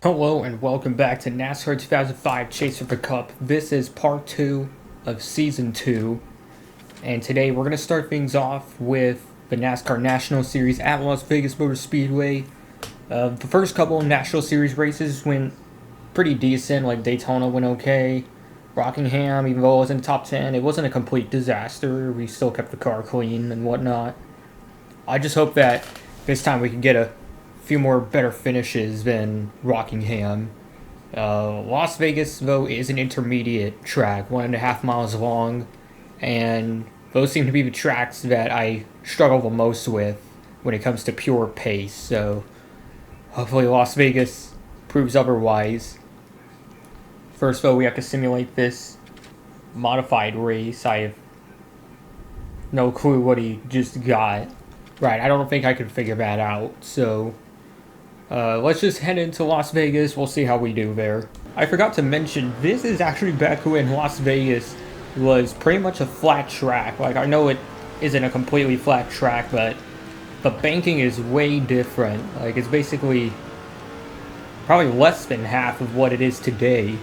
Hello and welcome back to NASCAR 2005 Chase for the Cup. This is part 2 of Season 2, and today we're going to start things off with the NASCAR National Series at Las Vegas Motor Speedway. The first couple of National Series races went pretty decent, like Daytona went okay. Rockingham, even though it was in the top 10, it wasn't a complete disaster. We still kept the car clean and whatnot. I just hope that this time we can get a few more better finishes than Rockingham. Las Vegas, though, is an intermediate track, 1.5 miles long, and those seem to be the tracks that I struggle the most with when it comes to pure pace, so hopefully Las Vegas proves otherwise. First, though, we have to simulate this modified race. I have no clue what he just got. Right, I don't think I could figure that out, so let's just head into Las Vegas. We'll see how we do there. I forgot to mention, this is actually back when Las Vegas was pretty much a flat track. Like, I know it isn't a completely flat track, but the banking is way different. Like, it's basically probably less than half of what it is today.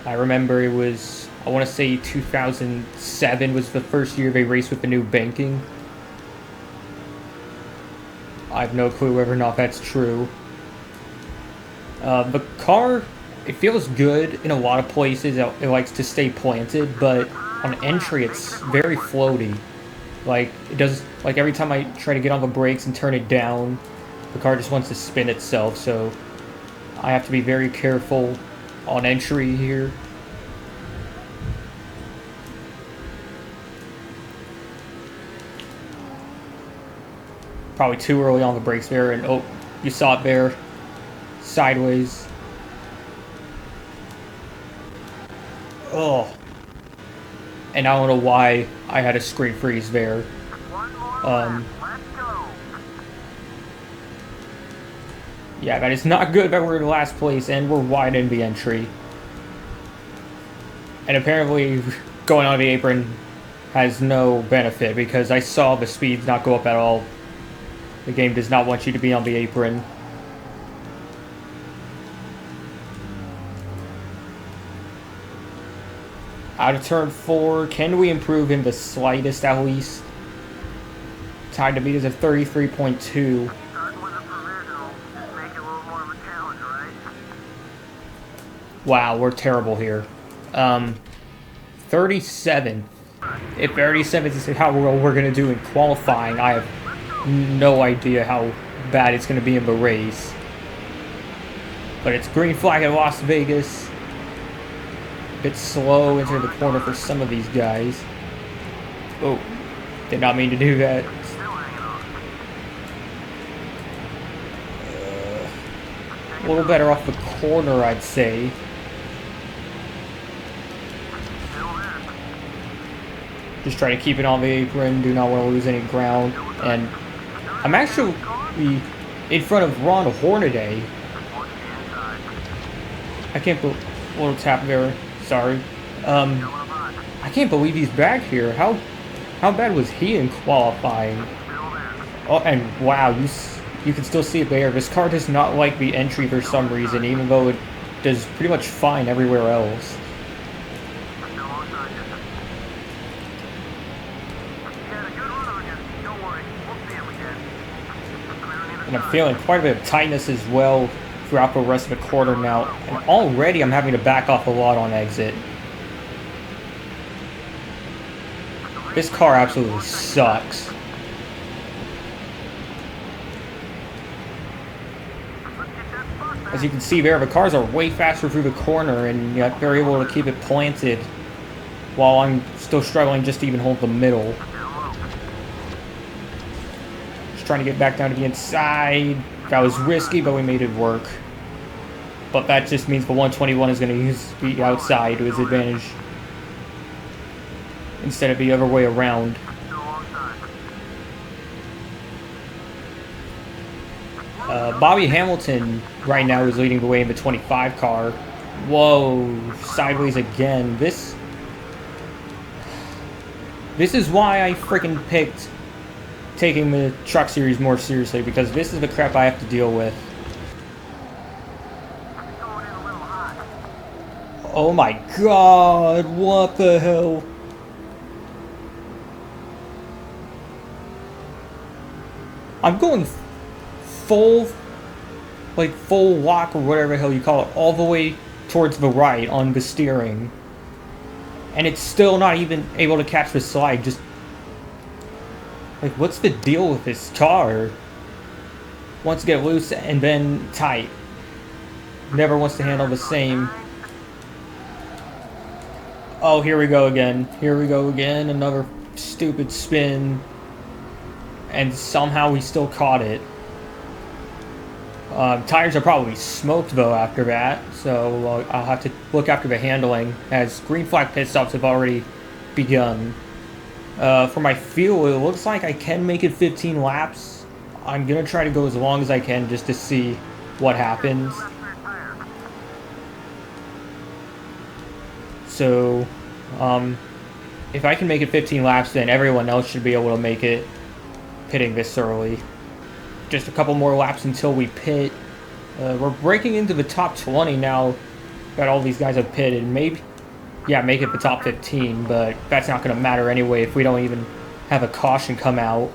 I remember it was, I want to say 2007 was the first year they raced with the new banking. I have no clue whether or not that's true. The car, it feels good in a lot of places. It likes to stay planted, but on entry it's very floaty. Like, it does, like every time I try to get on the brakes and turn it down, the car just wants to spin itself, so I have to be very careful on entry here. Probably too early on the brakes there, and oh, you saw it there, sideways. Oh, and I don't know why I had a screen freeze there. Yeah, that is not good that we're in last place and we're wide in the entry. And apparently going on the apron has no benefit because I saw the speeds not go up at all. The game does not want you to be on the apron. Out of turn 4, can we improve in the slightest at least? Time to beat is at 33.2. Wow, we're terrible here. 37th. If 37th is how we're going to do in qualifying, I have no idea how bad it's going to be in the race. But it's green flag at Las Vegas. A bit slow into the corner for some of these guys. Oh, did not mean to do that. A little better off the corner, I'd say. Just try to keep it on the apron. Do not want to lose any ground. And I'm actually in front of Ron Hornaday. I can't believe, little tap there, sorry. I can't believe he's back here. How bad was he in qualifying? Oh, and wow, you can still see it there. This car does not like the entry for some reason, even though it does pretty much fine everywhere else. And I'm feeling quite a bit of tightness as well throughout the rest of the quarter now. And already I'm having to back off a lot on exit. This car absolutely sucks. As you can see there, the cars are way faster through the corner, and yet they're able to keep it planted while I'm still struggling just to even hold the middle. Trying to get back down to the inside. That was risky, but we made it work. But that just means the 121 is going to use the outside to his advantage instead of the other way around. Bobby Hamilton right now is leading the way in the 25 car. Whoa, sideways again. This is why I freaking picked taking the Truck Series more seriously, because this is the crap I have to deal with. Oh my god, what the hell? I'm going full, like full walk or whatever the hell you call it, all the way towards the right on the steering. And it's still not even able to catch the slide, just... Like, what's the deal with this car? Wants to get loose and then tight. Never wants to handle the same. Oh, here we go again. Here we go again. Another stupid spin. And somehow we still caught it. Tires are probably smoked though after that. So I'll have to look after the handling as green flag pit stops have already begun. For my fuel, it looks like I can make it 15 laps. I'm going to try to go as long as I can just to see what happens. So, if I can make it 15 laps, then everyone else should be able to make it pitting this early. Just a couple more laps until we pit. We're breaking into the top 20 now that all these guys have pitted. Maybe, yeah, make it the top 15, but that's not going to matter anyway if we don't even have a caution come out.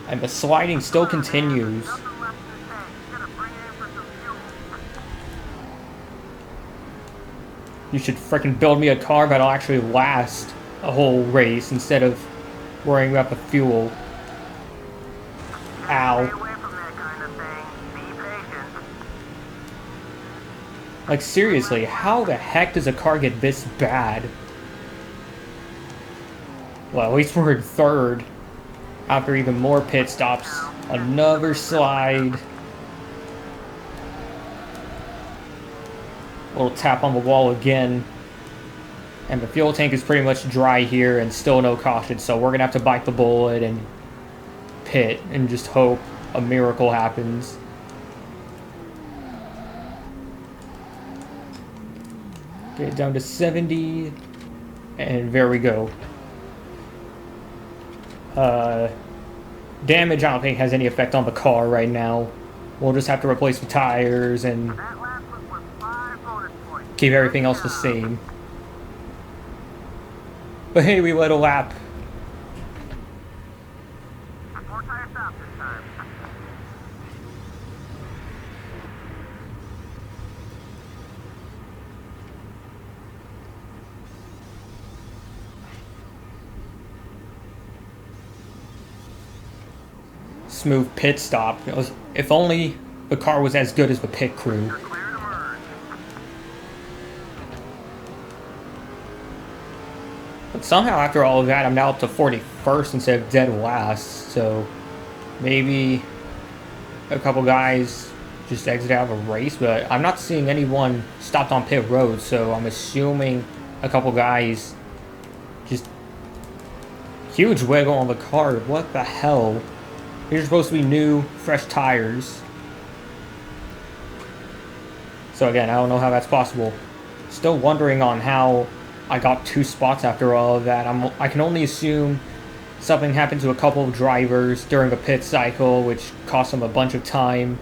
And the sliding still continues. You should frickin' build me a car that'll actually last a whole race instead of worrying about the fuel. Ow. Like, seriously, how the heck does a car get this bad? Well, at least we're in third. After even more pit stops. Another slide. Little tap on the wall again. And the fuel tank is pretty much dry here and still no caution, so we're going to have to bite the bullet and pit and just hope a miracle happens. Get it down to 70. And there we go. Damage I don't think has any effect on the car right now. We'll just have to replace the tires and keep everything else the same. But hey, we led a lap. Smooth pit stop. If only the car was as good as the pit crew. But somehow after all of that, I'm now up to 41st instead of dead last. So maybe a couple guys just exit out of a race, but I'm not seeing anyone stopped on pit road. So I'm assuming a couple guys just huge wiggle on the car. What the hell? These are supposed to be new, fresh tires. So again, I don't know how that's possible. Still wondering on how I got 2 spots after all of that. I can only assume something happened to a couple of drivers during the pit cycle, which cost them a bunch of time.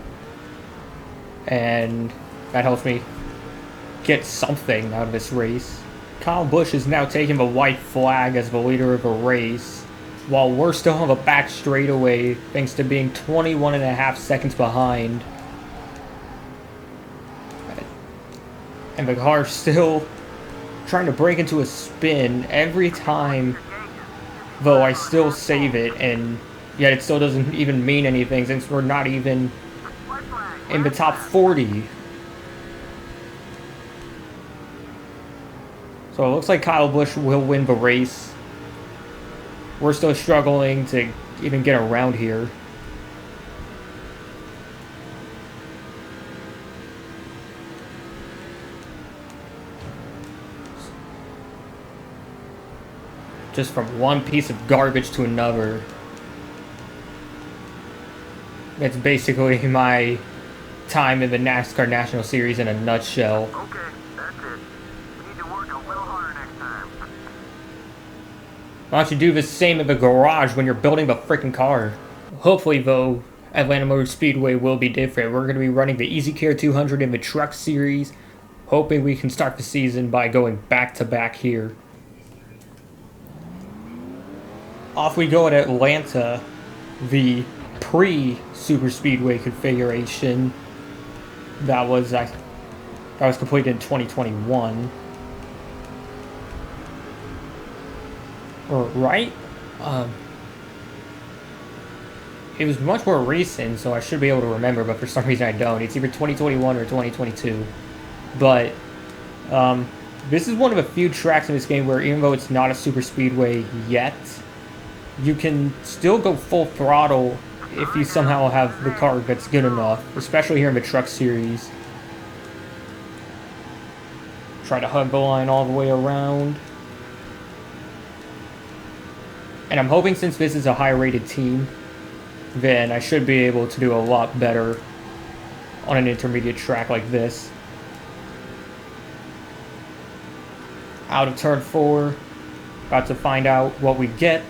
And that helps me get something out of this race. Kyle Busch is now taking the white flag as the leader of the race, while we're still on the back straightaway thanks to being 21.5 seconds behind. And the car's still trying to break into a spin every time, though I still save it, and yet it still doesn't even mean anything since we're not even in the top 40. So it looks like Kyle Busch will win the race. We're still struggling to even get around here. Just from one piece of garbage to another. That's basically my time in the NASCAR National Series in a nutshell. Okay, that's it. We need to work a little harder next time. Why don't you do the same in the garage when you're building the freaking car? Hopefully, though, Atlanta Motor Speedway will be different. We're going to be running the Easy Care 200 in the Truck Series, hoping we can start the season by going back-to-back here. Off we go at Atlanta, the pre-Super Speedway configuration that was completed in 2021. Or right? It was much more recent, so I should be able to remember, but for some reason I don't. It's either 2021 or 2022. But this is one of a few tracks in this game where, even though it's not a super speedway yet, you can still go full throttle if you somehow have the car that's good enough, especially here in the Truck Series. Try to hug the line all the way around. And I'm hoping, since this is a high-rated team, then I should be able to do a lot better on an intermediate track like this. Out of turn 4, about to find out what we get.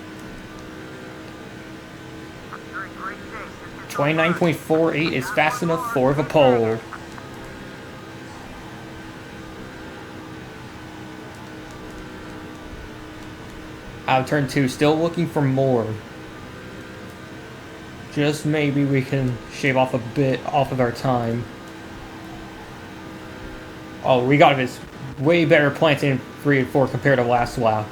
29.48 is fast enough for the pole. Out of turn 2, still looking for more. Just maybe we can shave off a bit off of our time. Oh, we got this way better planting in 3 and 4 compared to last lap.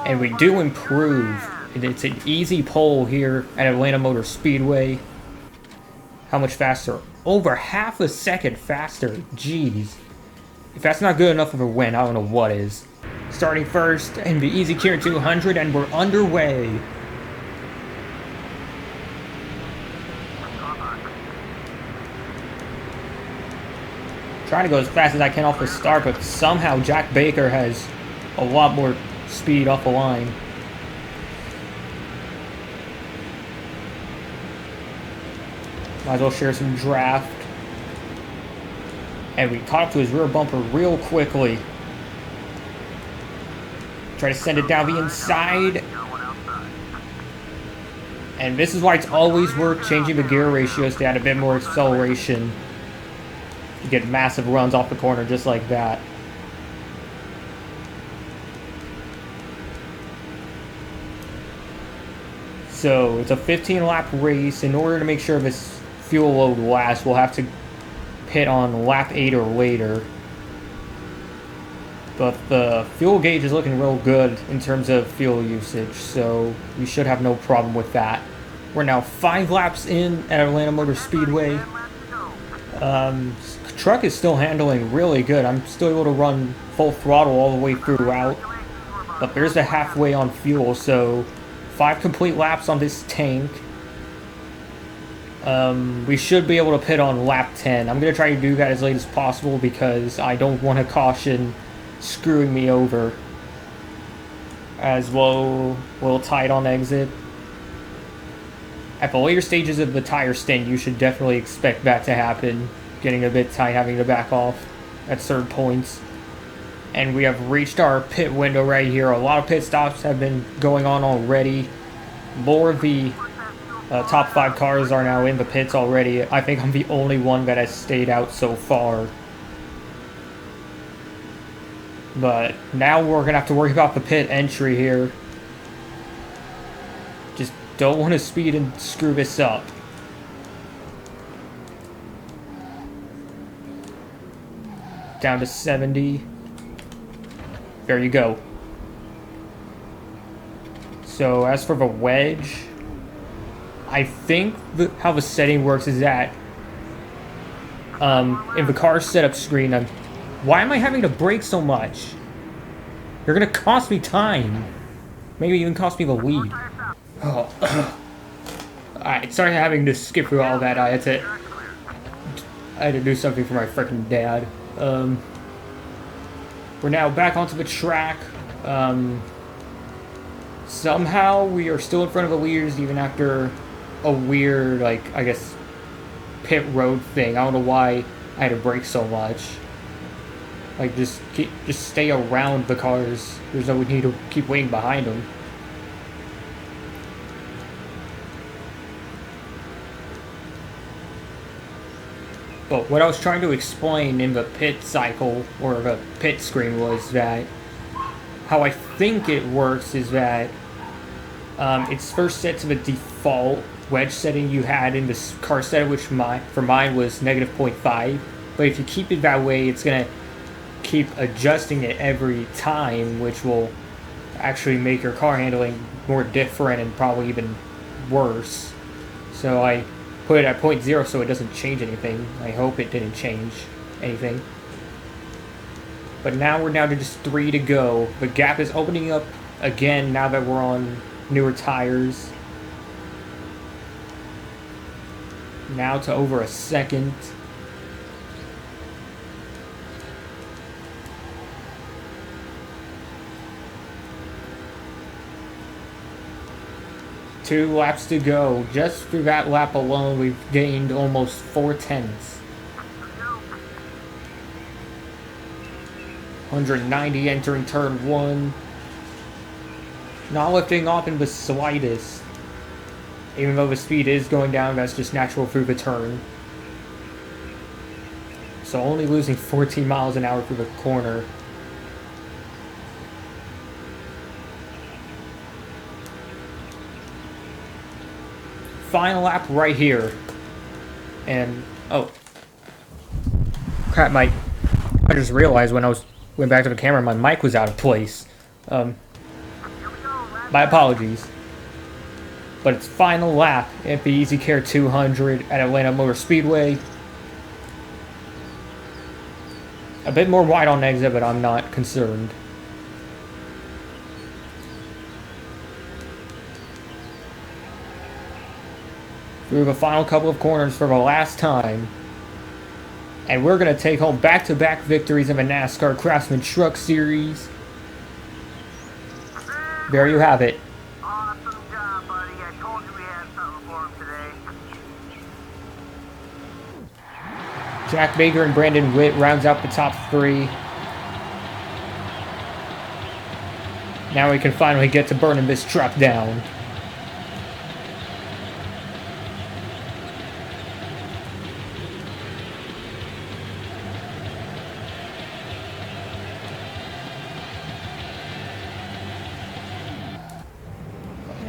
And we do improve. It's an easy pole here at Atlanta Motor Speedway. How much faster? Over half a second faster. Jeez. If that's not good enough of a win, I don't know what is. Starting first in the Easy Care 200, and we're underway. Trying to go as fast as I can off the start, but somehow Jack Baker has a lot more speed off the line. Might as well share some draft. And we caught up to his rear bumper real quickly. Try to send it down the inside. And this is why it's always worth changing the gear ratios to add a bit more acceleration. You get massive runs off the corner just like that. So it's a 15-lap race. In order to make sure this fuel load lasts, we'll have to pit on lap 8 or later. But the fuel gauge is looking real good in terms of fuel usage, so we should have no problem with that. We're now 5 laps in at Atlanta Motor Speedway. Truck is still handling really good. I'm still able to run full throttle all the way throughout. But there's the halfway on fuel, so 5 complete laps on this tank. We should be able to pit on lap 10. I'm going to try to do that as late as possible because I don't want to caution screwing me over. As well, a little tight on exit. At the later stages of the tire stint, you should definitely expect that to happen. Getting a bit tight, having to back off at certain points. And we have reached our pit window right here. A lot of pit stops have been going on already. More of the top 5 cars are now in the pits already. I think I'm the only one that has stayed out so far. But now we're going to have to worry about the pit entry here. Just don't want to speed and screw this up. Down to 70. There you go. So as for the wedge, I think how the setting works is that in the car setup screen, why am I having to brake so much? You're gonna cost me time. Maybe even cost me the lead. Oh. Alright, sorry having to skip through all that. I had to do something for my freaking dad. We're now back onto the track. Somehow we are still in front of the leaders even after a weird, like, I guess, pit road thing. I don't know why I had to brake so much. Like, just stay around the cars. There's no need to keep waiting behind them. But what I was trying to explain in the pit cycle, or the pit screen, was that how I think it works is that it's first set to the default wedge setting you had in this car set, which for mine was -0.5. But if you keep it that way, it's going to keep adjusting it every time, which will actually make your car handling more different and probably even worse. So I put it at 0.0 so it doesn't change anything. I hope it didn't change anything. But now we're down to just 3 to go. The gap is opening up again now that we're on newer tires. Now to over a second. Two laps to go. Just through that lap alone, we've gained almost 4/10. 190 entering turn 1. Not lifting off in the slightest. Even though the speed is going down, that's just natural through the turn. So only losing 14 miles an hour through the corner. Final lap right here. And, oh. Crap, I just realized when I went back to the camera, my mic was out of place. My apologies. But it's final lap at the Easy Care 200 at Atlanta Motor Speedway. A bit more wide on exit, but I'm not concerned. Through the final couple of corners for the last time. And we're going to take home back-to-back victories in the NASCAR Craftsman Truck Series. There you have it. Awesome job, buddy. I told you we had something for him today. Jack Baker and Brandon Witt rounds out the top 3. Now we can finally get to burning this truck down.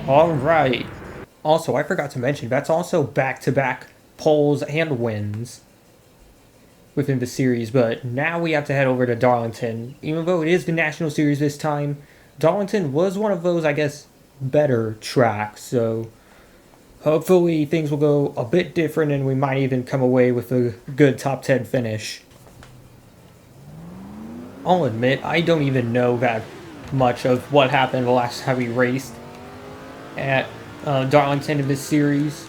Alright. Also, I forgot to mention, that's also back-to-back poles and wins within the series, but now we have to head over to Darlington. Even though it is the National Series this time, Darlington was one of those, I guess, better tracks, so hopefully things will go a bit different and we might even come away with a good top 10 finish. I'll admit, I don't even know that much of what happened the last time we raced at Darlington in this series.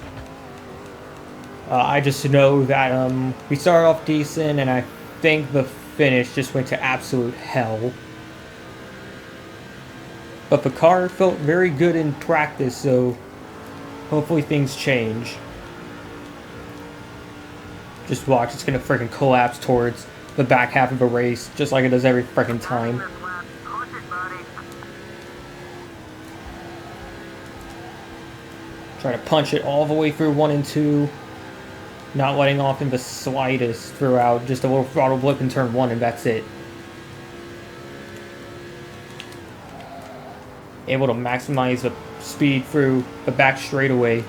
I just know that we started off decent, and I think the finish just went to absolute hell. But the car felt very good in practice, so hopefully things change. Just watch, it's gonna freaking collapse towards the back half of a race, just like it does every freaking time. Try to punch it all the way through 1 and 2. Not letting off in the slightest throughout. Just a little throttle blip in turn 1 and that's it. Able to maximize the speed through the back straightaway.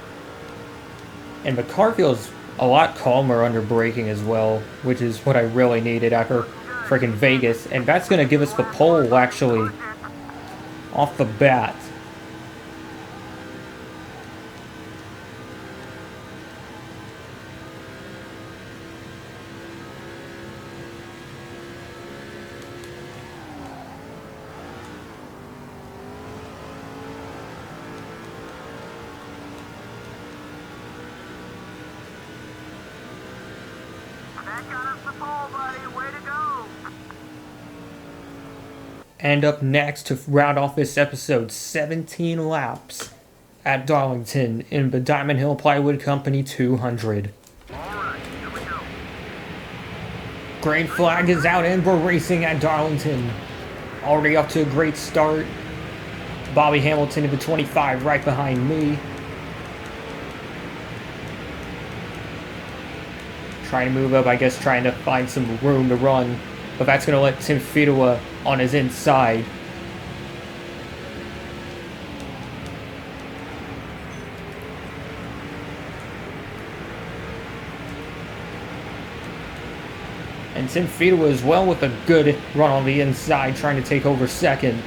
And the car feels a lot calmer under braking as well, which is what I really needed after freaking Vegas. And that's going to give us the pole actually off the bat. And up next to round off this episode, 17 laps at Darlington in the Diamond Hill Plywood Company 200. Alright, here we go. Green flag is out and we're racing at Darlington. Already off to a great start. Bobby Hamilton in the 25 right behind me. Trying to move up, I guess trying to find some room to run. But that's going to let Tim Fidua on his inside. And Tim Fidua as well with a good run on the inside, trying to take over second.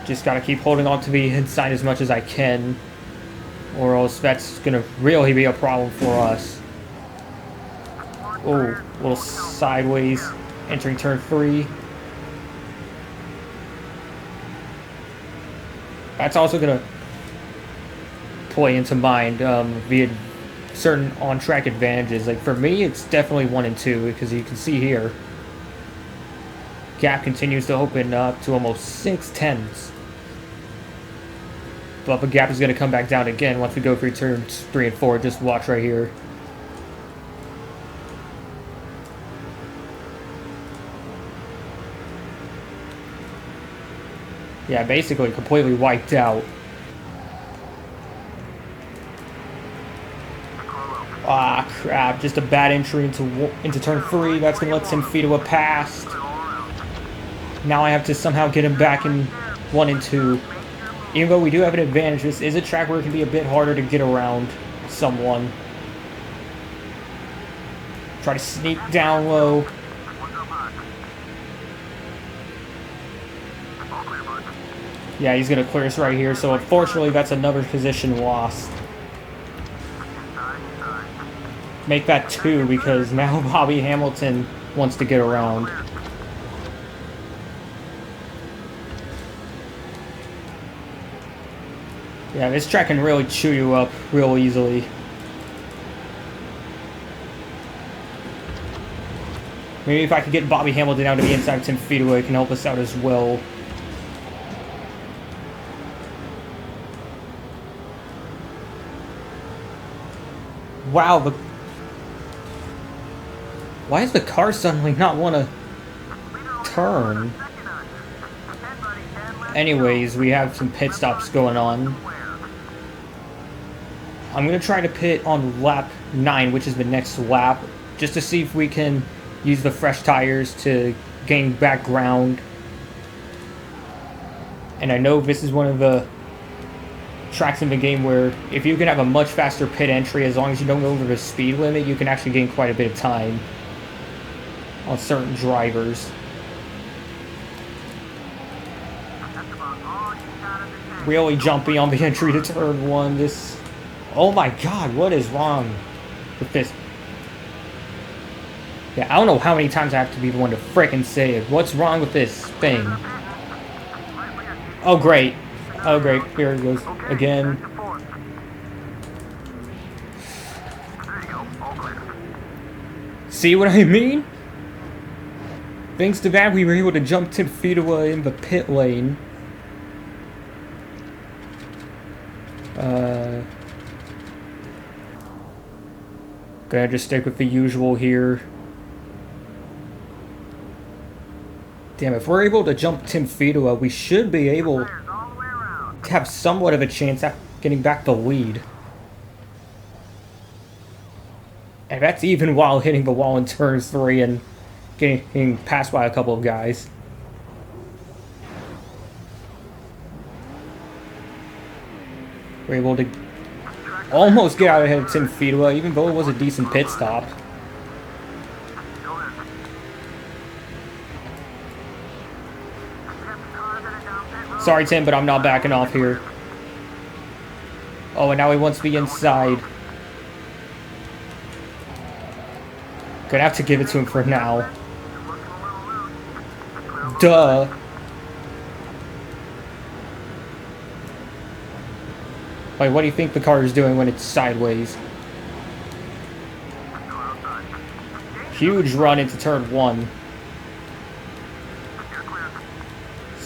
Just got to keep holding on to the inside as much as I can, or else that's going to really be a problem for us. Oh, a little sideways, entering turn 3. That's also going to play into mind via certain on-track advantages. Like for me, it's definitely 1 and 2, because you can see here, gap continues to open up to almost 6 tenths. But the gap is going to come back down again once we go through turns 3 and 4. Just watch right here. Yeah, basically completely wiped out. Ah, crap. Just a bad entry into turn 3. That's going to let Tim Fidua pass. Now I have to somehow get him back in 1 and 2. Even though we do have an advantage, this is a track where it can be a bit harder to get around someone. Try to sneak down low. Yeah, he's going to clear us right here, so unfortunately that's another position lost. Make that 2 because now Bobby Hamilton wants to get around. Yeah, this track can really chew you up real easily. Maybe if I could get Bobby Hamilton down to the inside of Tim Fidua, it can help us out as well. Wow, why does the car suddenly not want to turn? Anyways, we have some pit stops going on. I'm going to try to pit on lap 9, which is the next lap, just to see if we can use the fresh tires to gain back ground. And I know this is one of the tracks in the game where if you can have a much faster pit entry, as long as you don't go over the speed limit, you can actually gain quite a bit of time on certain drivers. Really jumpy on the entry to turn 1. This... Oh my god, what is wrong with this? Yeah, I don't know how many times I have to be the one to frickin' say it. What's wrong with this thing? Oh great. Oh great, here it goes again. See what I mean? Thanks to that, we were able to jump Tim Fidua in the pit lane. Gonna just stick with the usual here. Damn, if we're able to jump Tim Fidua, we should be able to have somewhat of a chance at getting back the lead. And that's even while hitting the wall in turn 3 and getting passed by a couple of guys. We're able to almost get out ahead of Tim Fidua, even though it was a decent pit stop. Sorry, Tim, but I'm not backing off here. Oh, and now he wants to be inside. Gonna have to give it to him for now. Duh. Wait, what do you think the car is doing when it's sideways? Huge run into turn 1.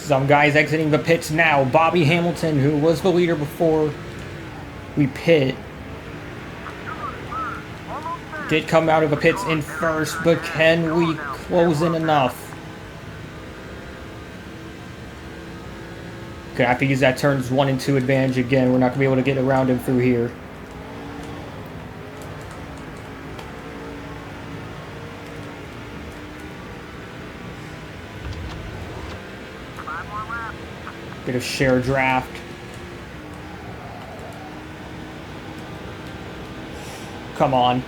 Some guys exiting the pits now. Bobby Hamilton, who was the leader before we pit, did come out of the pits in first, but can we close in enough? Gonna have to use that turns 1 and 2 advantage again. We're not gonna be able to get around him through here. Bit of share draft. Come on.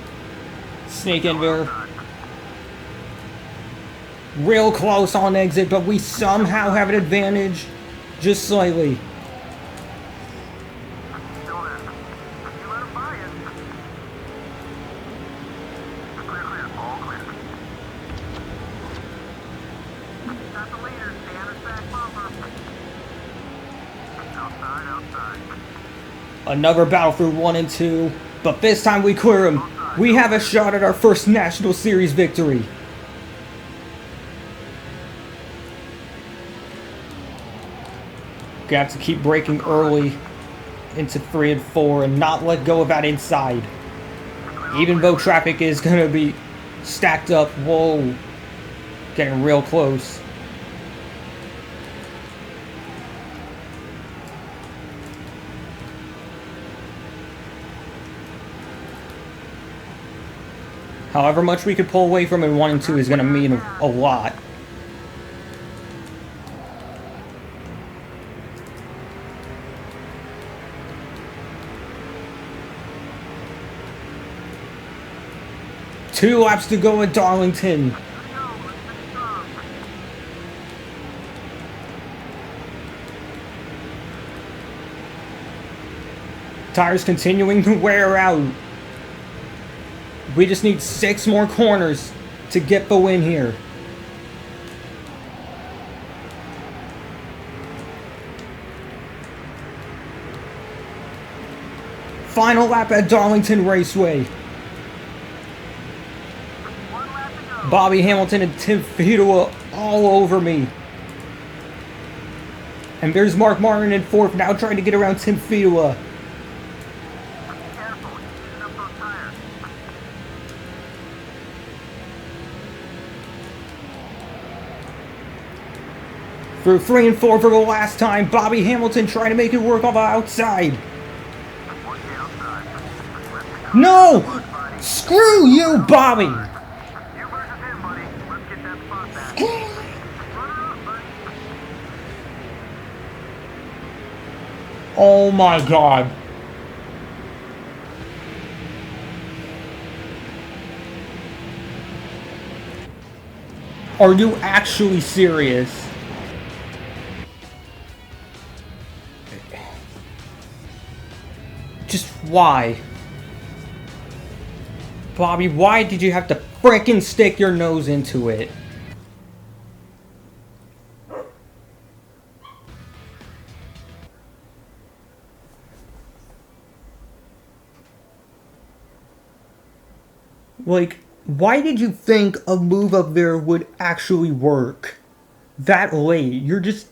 Sneak in there. Real close on exit, but we somehow have an advantage. Just slightly. Another battle through 1 and 2, but this time we clear him. We have a shot at our first National Series victory. Gonna have to keep braking early into 3 and 4 and not let go of that inside. Even though traffic is gonna be stacked up. Whoa. Getting real close. However much we could pull away from in 1 and 2 is gonna mean a lot. Two laps to go at Darlington. Tires continuing to wear out. We just need 6 more corners to get the win here. Final lap at Darlington Raceway. Bobby Hamilton and Tim Fedua all over me. And there's Mark Martin in 4th, now trying to get around Tim Fedua. Through 3 and 4 for the last time. Bobby Hamilton trying to make it work on the outside. No! Screw you, Bobby! Oh my God. Are you actually serious? Just why? Bobby, why did you have to frickin' stick your nose into it? Like, why did you think a move up there would actually work? That late, you're just...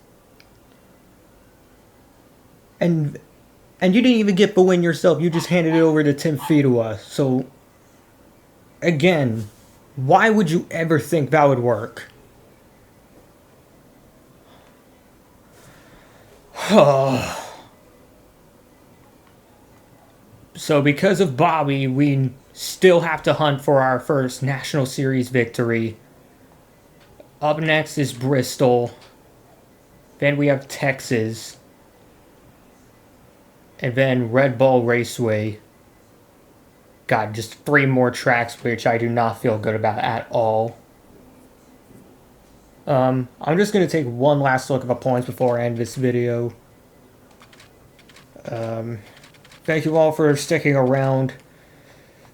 And you didn't even get the win yourself, you just handed it over to Tim Fedua. So, again, why would you ever think that would work? So because of Bobby, we still have to hunt for our first National Series victory. Up next is Bristol. Then we have Texas. And then Red Bull Raceway. God, just 3 more tracks, which I do not feel good about at all. I'm just going to take one last look at the points before I end this video. Thank you all for sticking around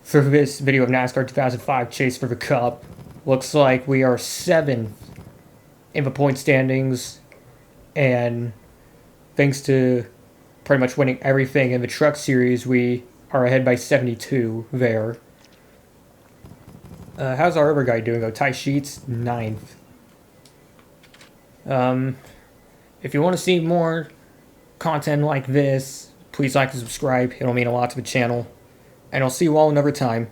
for this video of NASCAR 2005 Chase for the Cup. Looks like we are 7th in the point standings, and thanks to pretty much winning everything in the Truck Series, we are ahead by 72 there. How's our other guy doing though? Ty Sheets, 9th. if you want to see more content like this, please like and subscribe. It'll mean a lot to the channel. And I'll see you all another time.